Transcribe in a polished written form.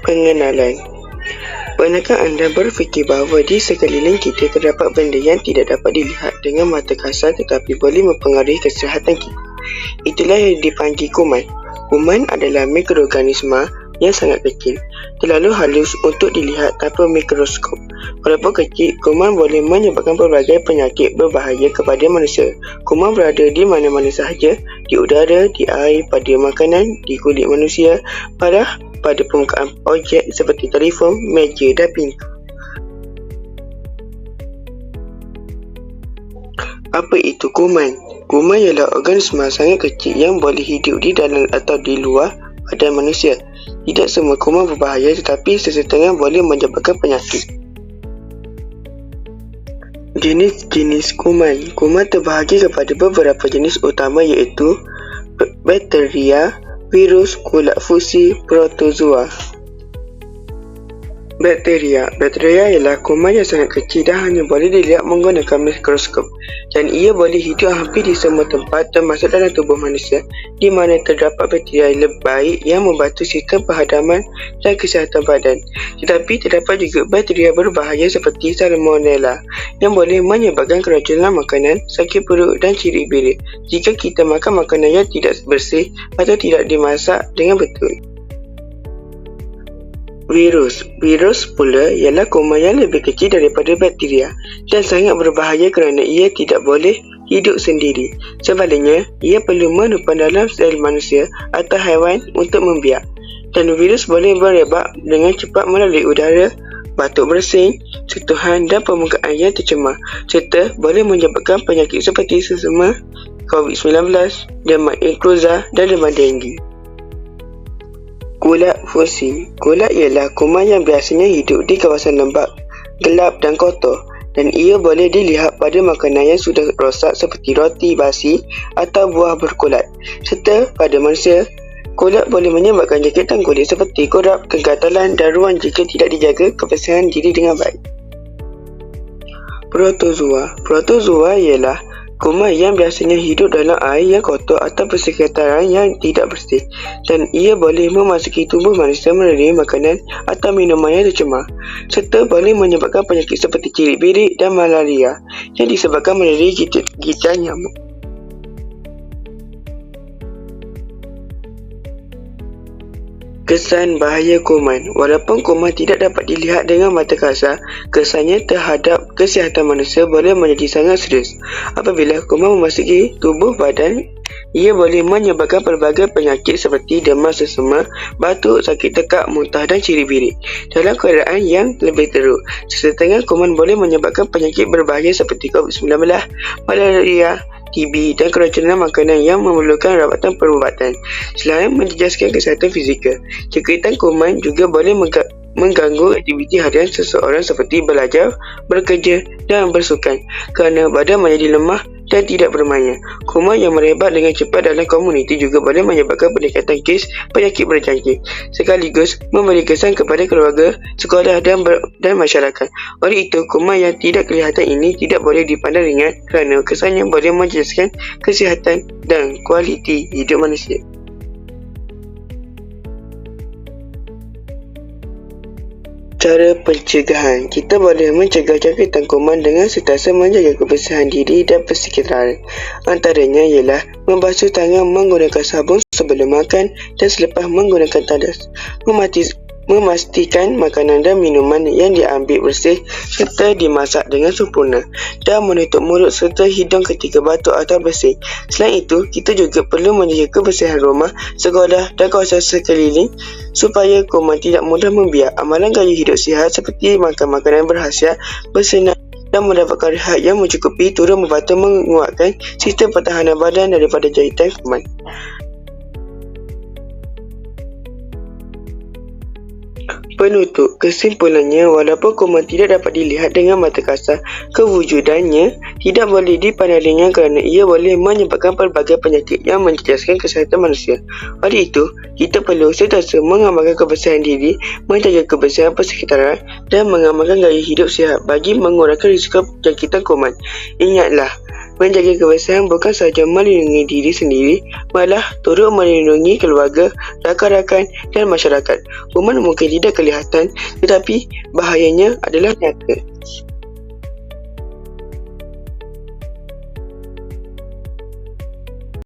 Pengenalan. Pernahkah anda berfikir bahawa di sekeliling kita terdapat benda yang tidak dapat dilihat dengan mata kasar tetapi boleh mempengaruhi kesihatan kita? Itulah yang dipanggil kuman. Kuman adalah mikroorganisma yang sangat kecil, terlalu halus untuk dilihat tanpa mikroskop. Walaupun kecil, kuman boleh menyebabkan pelbagai penyakit berbahaya kepada manusia. Kuman berada di mana-mana sahaja, di udara, di air, pada makanan, di kulit manusia, pada permukaan objek seperti telefon, meja dan pintu. Apa itu kuman? Kuman ialah organisma sangat kecil yang boleh hidup di dalam atau di luar badan manusia. Tidak semua kuman berbahaya tetapi sesetengah boleh menyebabkan penyakit. Jenis-jenis kuman. Kuman terbahagi kepada beberapa jenis utama iaitu bakteria, virus, kulat fusi, protozoa. Bakteria ialah kuman yang sangat kecil dan hanya boleh dilihat menggunakan mikroskop, dan ia boleh hidup hampir di semua tempat termasuk dalam tubuh manusia di mana terdapat bakteria baik yang membantu sistem penghadaman dan kesihatan badan. Tetapi terdapat juga bakteria berbahaya seperti Salmonella yang boleh menyebabkan keracunan makanan, sakit perut dan ciri birit jika kita makan makanan yang tidak bersih atau tidak dimasak dengan betul. Virus pula ialah kuman yang lebih kecil daripada bakteria dan sangat berbahaya kerana ia tidak boleh hidup sendiri. Sebaliknya, ia perlu menumpang dalam sel manusia atau haiwan untuk membiak. Dan virus boleh berebak dengan cepat melalui udara, batuk bersin, sentuhan dan permukaan yang tercemar serta boleh menyebabkan penyakit seperti sesama, COVID-19, demam influenza dan demam denggi. Kulat fusi. Kulat ialah kuman yang biasanya hidup di kawasan lembap, gelap dan kotor, dan ia boleh dilihat pada makanan yang sudah rosak seperti roti basi atau buah berkulat. Serta pada manusia, kulat boleh menyebabkan jangkitan kulit seperti kurap, kegatalan dan ruam jika tidak dijaga kebersihan diri dengan baik. Protozoa ialah kuman yang biasanya hidup dalam air yang kotor atau persekitaran yang tidak bersih, dan ia boleh memasuki tubuh manusia melalui makanan atau minuman yang tercemar, serta boleh menyebabkan penyakit seperti ciri birit dan malaria yang disebabkan melalui gigitan nyamuk. Kesan bahaya kuman. Walaupun kuman tidak dapat dilihat dengan mata kasar, kesannya terhadap kesihatan manusia boleh menjadi sangat serius. Apabila kuman memasuki tubuh badan, ia boleh menyebabkan pelbagai penyakit seperti demam sesama, batuk, sakit tekak, muntah dan ciri birit. Dalam keadaan yang lebih teruk, sesetengah kuman boleh menyebabkan penyakit berbahaya seperti COVID-19, malaria, TB dan keracunan makanan yang memerlukan rawatan perubatan. Selain menjejaskan kesihatan fizikal, jangkitan kuman juga boleh mengganggu aktiviti harian seseorang seperti belajar, bekerja dan bersukan kerana badan menjadi lemah dan tidak bermaya. Kuman yang merebak dengan cepat dalam komuniti juga boleh menyebabkan peningkatan kes penyakit berjangkit sekaligus memberi kesan kepada keluarga, sekolah dan masyarakat. Oleh itu, kuman yang tidak kelihatan ini tidak boleh dipandang ringan kerana kesannya boleh menjejaskan kesihatan dan kualiti hidup manusia. Cara pencegahan. Kita boleh mencegah jangkitan kuman dengan sentiasa menjaga kebersihan diri dan persekitaran. Antaranya ialah membasuh tangan menggunakan sabun sebelum makan dan selepas menggunakan tandas, memastikan makanan dan minuman yang diambil bersih serta dimasak dengan sempurna, dan menutup mulut serta hidung ketika batuk atau bersin. Selain itu, kita juga perlu menjaga kebersihan rumah, sekolah dan kawasan sekeliling supaya kuman tidak mudah membiak. Amalan gaya hidup sihat seperti makan makanan berkhasiat, bersenam dan mendapatkan rehat yang mencukupi turut membantu menguatkan sistem pertahanan badan daripada jahitan kuman. Penutup. Kesimpulannya, walaupun kuman tidak dapat dilihat dengan mata kasar, kewujudannya tidak boleh dipandang ringan kerana ia boleh menyebabkan pelbagai penyakit yang menjejaskan kesihatan manusia. Oleh itu, kita perlu sentiasa mengamalkan kebersihan diri, menjaga kebersihan persekitaran dan mengamalkan gaya hidup sihat bagi mengurangkan risiko jangkitan kuman. Ingatlah, Menjaga kebersihan bukan sahaja melindungi diri sendiri, malah turut melindungi keluarga, rakan-rakan dan masyarakat. Kuman mungkin tidak kelihatan, tetapi bahayanya adalah nyata.